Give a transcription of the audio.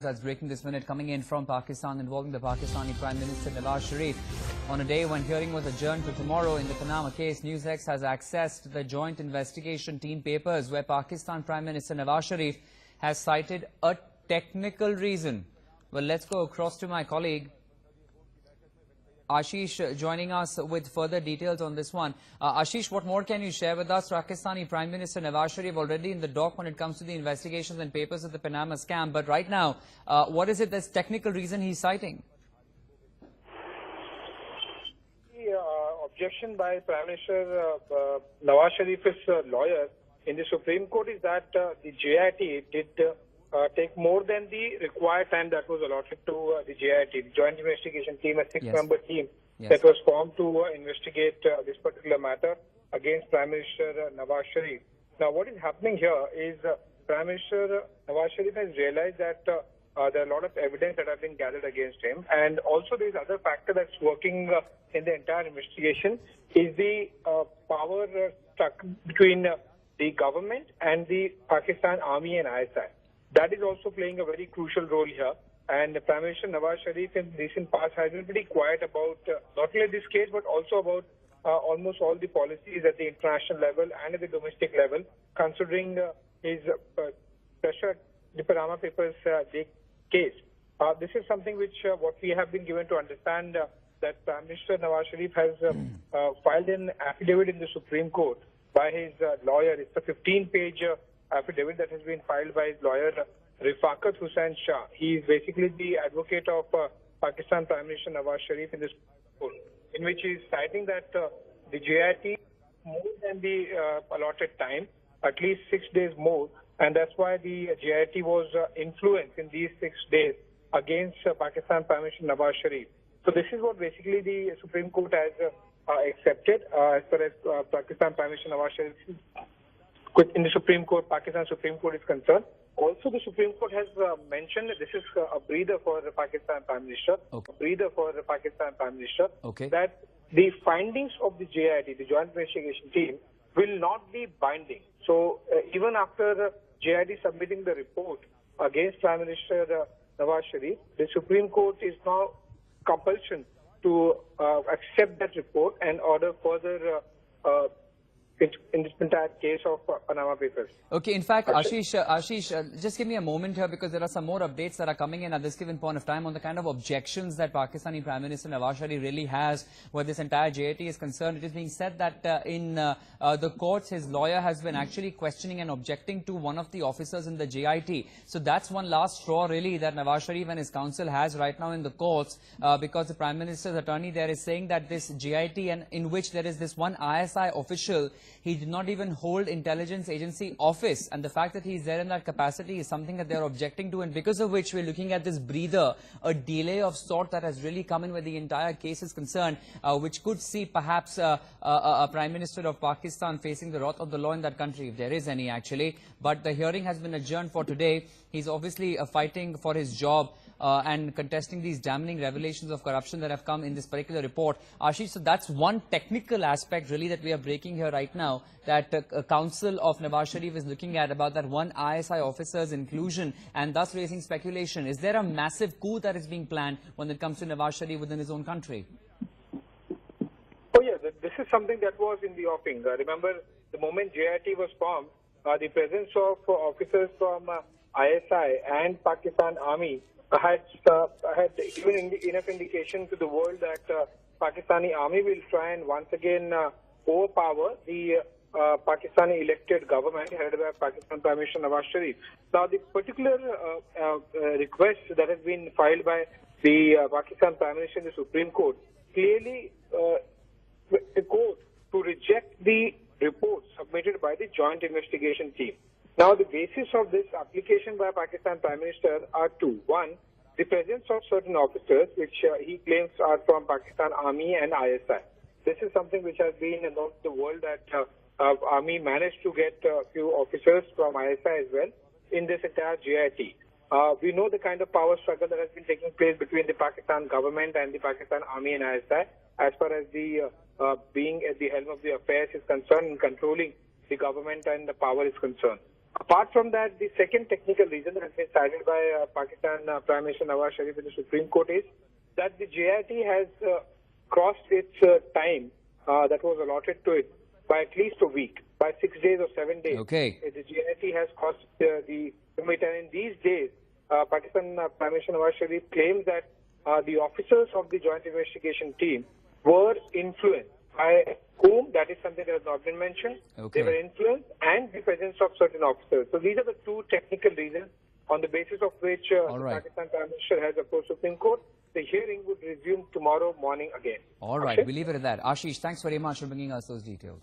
That's breaking this minute coming in from Pakistan involving the Pakistani Prime Minister Nawaz Sharif. On a day when hearing was adjourned to tomorrow in the Panama case, NewsX has accessed the joint investigation team papers where Pakistan Prime Minister Nawaz Sharif has cited a technical reason. Well, let's go across to my colleague Ashish joining us with further details on this one. Ashish, what more can you share with us? Pakistani Prime Minister Nawaz Sharif already in the dock when it comes to the investigations and papers of the Panama scam. But right now, what is it that's technical reason he's citing? The objection by Prime Minister Nawaz Sharif's lawyer in the Supreme Court is that the JIT did take more than the required time that was allotted to the JIT, the Joint Investigation Team, a six-member team that was formed to investigate this particular matter against Prime Minister Nawaz Sharif. Now, what is happening here is Prime Minister Nawaz Sharif has realized that there are a lot of evidence that have been gathered against him, and also there is other factor that's working in the entire investigation is the power stuck between the government and the Pakistan Army and ISI. That is also playing a very crucial role here. And Prime Minister Nawaz Sharif in recent past has been pretty quiet about not only this case but also about almost all the policies at the international level and at the domestic level, considering his pressure, the Panama Papers case. This is something which what we have been given to understand that Prime Minister Nawaz Sharif has filed an affidavit in the Supreme Court by his lawyer. It's a 15-page affidavit that has been filed by his lawyer, Rifaqat Hussain Shah. He is basically the advocate of Pakistan Prime Minister Nawaz Sharif in this court, in which he is citing that the JIT more than the allotted time, at least 6 days more, and that's why the JIT was influenced in these 6 days against Pakistan Prime Minister Nawaz Sharif. So this is what basically the Supreme Court has accepted as far as Pakistan Prime Minister Nawaz Sharif in the Supreme Court, Pakistan Supreme Court is concerned. Also, the Supreme Court has mentioned that this is a breather for the Pakistan Prime Minister, a breather for the Pakistan Prime Minister, that the findings of the JIT, the Joint Investigation Team, will not be binding. So, even after JIT submitting the report against Prime Minister Nawaz Sharif, the Supreme Court is now compulsion to accept that report and order further in this entire case of Panama Papers. Okay, in fact, Ashish, just give me a moment here because there are some more updates that are coming in at this given point of time on the kind of objections that Pakistani Prime Minister Nawaz Sharif really has where this entire JIT is concerned. It is being said that in the courts, his lawyer has been actually questioning and objecting to one of the officers in the JIT. So that's one last straw really that Nawaz Sharif and his counsel has right now in the courts because the Prime Minister's attorney there is saying that this JIT and in which there is this one ISI official, he did not even hold intelligence agency office, and the fact that he is there in that capacity is something that they are objecting to, and because of which we're looking at this breather, a delay of sort that has really come in where the entire case is concerned, which could see perhaps a Prime Minister of Pakistan facing the wrath of the law in that country, if there is any actually. But the hearing has been adjourned for today. He's obviously fighting for his job and contesting these damning revelations of corruption that have come in this particular report. Ashish, so that's one technical aspect really that we are breaking here right now, that Council of Nawaz Sharif is looking at about that one ISI officer's inclusion and thus raising speculation. Is there a massive coup that is being planned when it comes to Nawaz Sharif within his own country? Oh yeah, this is something that was in the offing. Remember, the moment JIT was formed, the presence of officers from ISI and Pakistan Army had given enough indication to the world that Pakistani Army will try and once again overpower the Pakistani elected government headed by Pakistan Prime Minister Nawaz Sharif. Now, the particular request that has been filed by the Pakistan Prime Minister in the Supreme Court clearly goes to reject the report submitted by the Joint Investigation Team. Now, the basis of this application by Pakistan Prime Minister are two. One, the presence of certain officers, which he claims are from Pakistan Army and ISI. This is something which has been known to the world that Army managed to get a few officers from ISI as well in this entire JIT. We know the kind of power struggle that has been taking place between the Pakistan government and the Pakistan Army and ISI as far as the being at the helm of the affairs is concerned and controlling the government and the power is concerned. Apart from that, the second technical reason that has been cited by Pakistan Prime Minister Nawaz Sharif in the Supreme Court is that the JIT has crossed its time that was allotted to it by at least a week, by 6 days or 7 days. Okay. The JIT has crossed the limit, and in these days, Pakistan Prime Minister Nawaz Sharif claims that the officers of the Joint Investigation Team were influenced. By whom? That is something that has not been mentioned. Okay. They were influenced and the presence of certain officers. So these are the two technical reasons on the basis of which the Pakistan Prime Minister has approached Supreme Court. The hearing would resume tomorrow morning again. All right, we'll leave it at that. Ashish, thanks very much for bringing us those details.